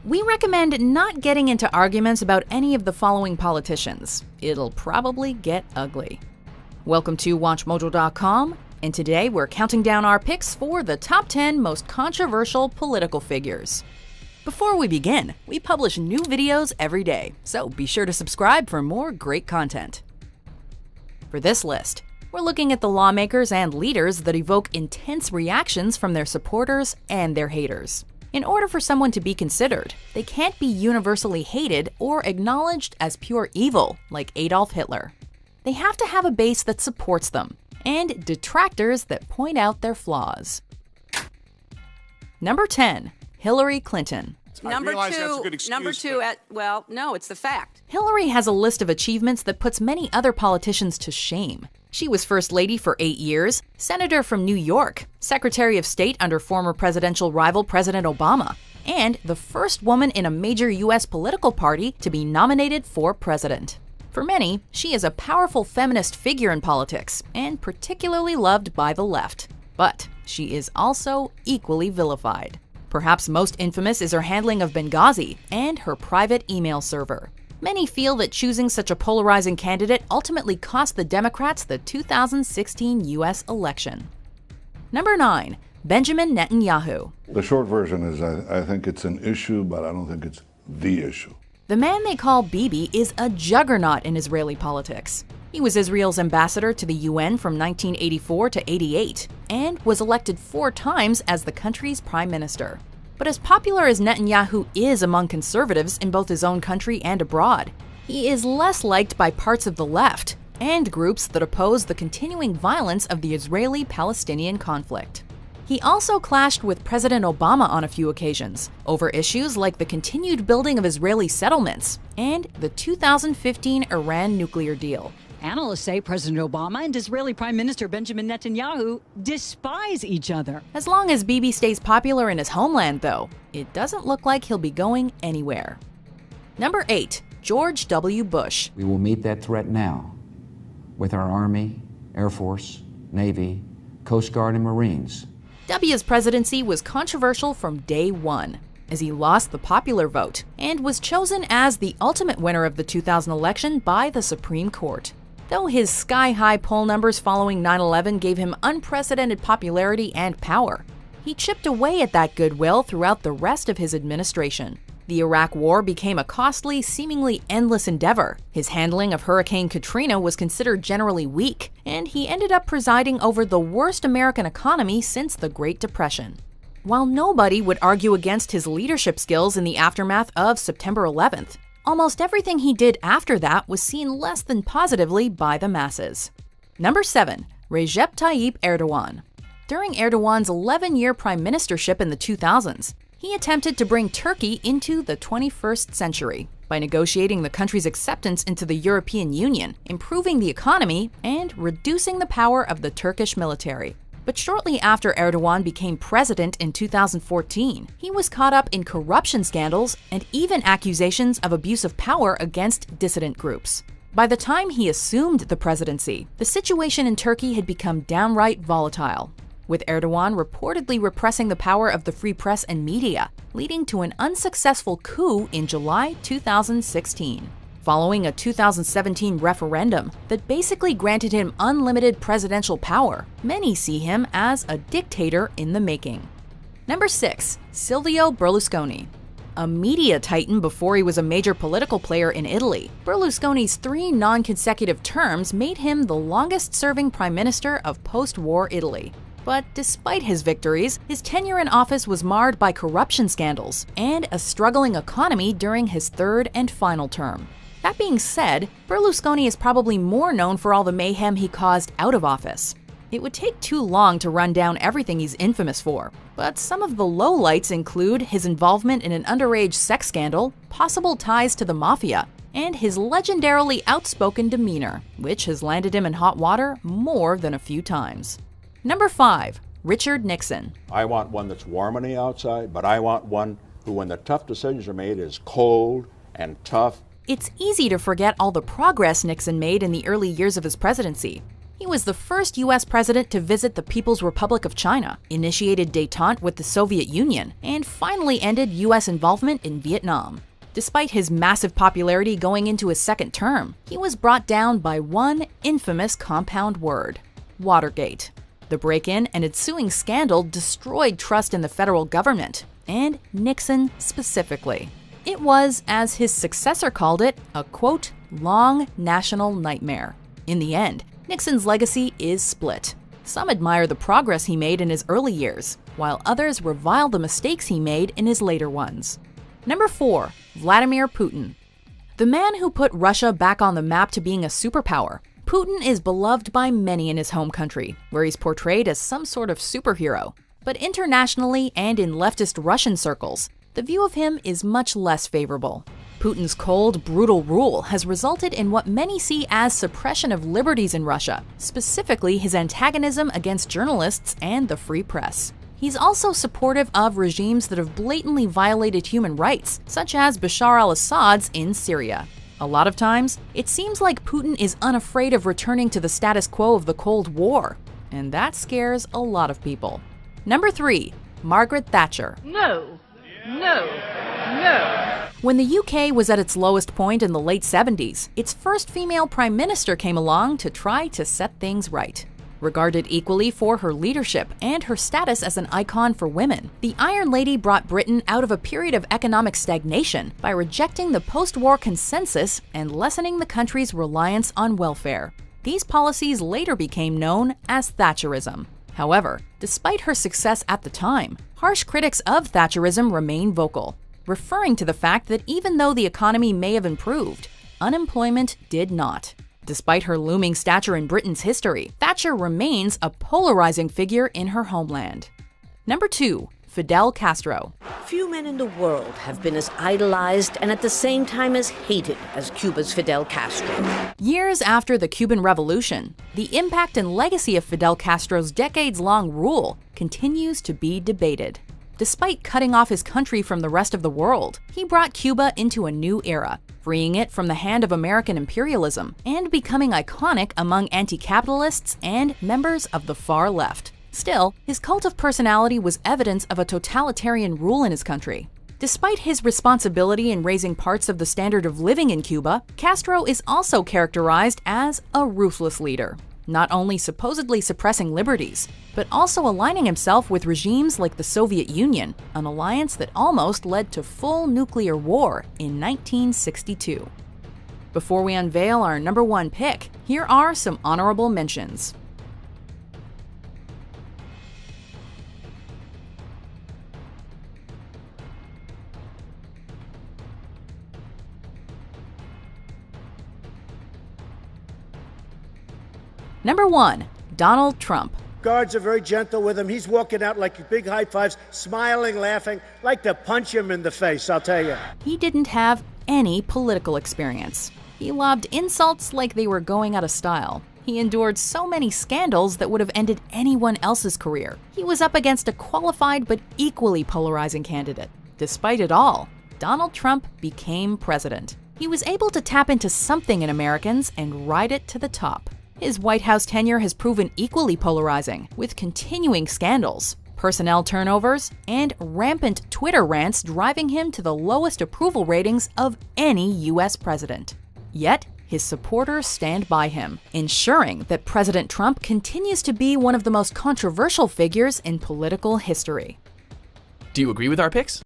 We recommend not getting into arguments about any of the following politicians. It'll probably get ugly. Welcome to WatchMojo.com, and today we're counting down our picks for the top 10 most controversial political figures. Before we begin, we publish new videos every day, so be sure to subscribe for more great content. For this list, we're looking at the lawmakers and leaders that evoke intense reactions from their supporters and their haters. In order for someone to be considered, they can't be universally hated or acknowledged as pure evil like Adolf Hitler. They have to have a base that supports them, and detractors that point out their flaws. Number 10. Hillary Clinton. Number two, it's the fact. Hillary has a list of achievements that puts many other politicians to shame. She was First Lady for 8 years, Senator from New York, Secretary of State under former presidential rival President Obama, and the first woman in a major U.S. political party to be nominated for president. For many, she is a powerful feminist figure in politics, and particularly loved by the left. But she is also equally vilified. Perhaps most infamous is her handling of Benghazi and her private email server. Many feel that choosing such a polarizing candidate ultimately cost the Democrats the 2016 U.S. election. Number 9. Benjamin Netanyahu. The short version is I think it's an issue, but I don't think it's the issue. The man they call Bibi is a juggernaut in Israeli politics. He was Israel's ambassador to the UN from 1984 to 88 and was elected 4 times as the country's prime minister. But as popular as Netanyahu is among conservatives in both his own country and abroad, he is less liked by parts of the left and groups that oppose the continuing violence of the Israeli-Palestinian conflict. He also clashed with President Obama on a few occasions over issues like the continued building of Israeli settlements and the 2015 Iran nuclear deal. Analysts say President Obama and Israeli Prime Minister Benjamin Netanyahu despise each other. As long as Bibi stays popular in his homeland, though, it doesn't look like he'll be going anywhere. Number 8. George W. Bush. We will meet that threat now with our Army, Air Force, Navy, Coast Guard, and Marines. W's presidency was controversial from day one, as he lost the popular vote and was chosen as the ultimate winner of the 2000 election by the Supreme Court. Though his sky-high poll numbers following 9/11 gave him unprecedented popularity and power, he chipped away at that goodwill throughout the rest of his administration. The Iraq War became a costly, seemingly endless endeavor. His handling of Hurricane Katrina was considered generally weak, and he ended up presiding over the worst American economy since the Great Depression. While nobody would argue against his leadership skills in the aftermath of September 11th, almost everything he did after that was seen less than positively by the masses. Number 7. Recep Tayyip Erdogan. During Erdogan's 11-year prime ministership in the 2000s, he attempted to bring Turkey into the 21st century by negotiating the country's acceptance into the European Union, improving the economy, and reducing the power of the Turkish military. But shortly after Erdogan became president in 2014, he was caught up in corruption scandals and even accusations of abuse of power against dissident groups. By the time he assumed the presidency, the situation in Turkey had become downright volatile, with Erdogan reportedly repressing the power of the free press and media, leading to an unsuccessful coup in July 2016. Following a 2017 referendum that basically granted him unlimited presidential power, many see him as a dictator in the making. Number 6. Silvio Berlusconi. A media titan before he was a major political player in Italy, Berlusconi's 3 non-consecutive terms made him the longest-serving prime minister of post-war Italy. But despite his victories, his tenure in office was marred by corruption scandals and a struggling economy during his 3rd and final term. That being said, Berlusconi is probably more known for all the mayhem he caused out of office. It would take too long to run down everything he's infamous for, but some of the lowlights include his involvement in an underage sex scandal, possible ties to the mafia, and his legendarily outspoken demeanor, which has landed him in hot water more than a few times. Number 5. Richard Nixon. I want one that's warm on the outside, but I want one who, when the tough decisions are made, is cold and tough. It's easy to forget all the progress Nixon made in the early years of his presidency. He was the first U.S. president to visit the People's Republic of China, initiated détente with the Soviet Union, and finally ended U.S. involvement in Vietnam. Despite his massive popularity going into his second term, he was brought down by one infamous compound word: Watergate. The break-in and ensuing scandal destroyed trust in the federal government, and Nixon specifically. It was, as his successor called it, a quote, long national nightmare. In the end, Nixon's legacy is split. Some admire the progress he made in his early years, while others revile the mistakes he made in his later ones. Number 4. Vladimir Putin. The man who put Russia back on the map to being a superpower, Putin is beloved by many in his home country, where he's portrayed as some sort of superhero. But internationally and in leftist Russian circles, the view of him is much less favorable. Putin's cold, brutal rule has resulted in what many see as suppression of liberties in Russia, specifically his antagonism against journalists and the free press. He's also supportive of regimes that have blatantly violated human rights, such as Bashar al-Assad's in Syria. A lot of times, it seems like Putin is unafraid of returning to the status quo of the Cold War, and that scares a lot of people. Number 3. Margaret Thatcher. No. When the UK was at its lowest point in the late 70s, its first female prime minister came along to try to set things right. Regarded equally for her leadership and her status as an icon for women, the Iron Lady brought Britain out of a period of economic stagnation by rejecting the post-war consensus and lessening the country's reliance on welfare. These policies later became known as Thatcherism. However, despite her success at the time, harsh critics of Thatcherism remain vocal, referring to the fact that even though the economy may have improved, unemployment did not. Despite her looming stature in Britain's history, Thatcher remains a polarizing figure in her homeland. Number 2. Fidel Castro. Few men in the world have been as idolized and at the same time as hated as Cuba's Fidel Castro. Years after the Cuban Revolution, the impact and legacy of Fidel Castro's decades-long rule continues to be debated. Despite cutting off his country from the rest of the world, he brought Cuba into a new era, freeing it from the hand of American imperialism and becoming iconic among anti-capitalists and members of the far left. Still, his cult of personality was evidence of a totalitarian rule in his country. Despite his responsibility in raising parts of the standard of living in Cuba, Castro is also characterized as a ruthless leader, not only supposedly suppressing liberties, but also aligning himself with regimes like the Soviet Union, an alliance that almost led to full nuclear war in 1962. Before we unveil our number 1 pick, here are some honorable mentions. Number 1. Donald Trump. Guards are very gentle with him. He's walking out like big high fives, smiling, laughing. Like to punch him in the face, I'll tell you. He didn't have any political experience. He lobbed insults like they were going out of style. He endured so many scandals that would have ended anyone else's career. He was up against a qualified but equally polarizing candidate. Despite it all, Donald Trump became president. He was able to tap into something in Americans and ride it to the top. His White House tenure has proven equally polarizing, with continuing scandals, personnel turnovers, and rampant Twitter rants driving him to the lowest approval ratings of any U.S. president. Yet, his supporters stand by him, ensuring that President Trump continues to be one of the most controversial figures in political history. Do you agree with our picks?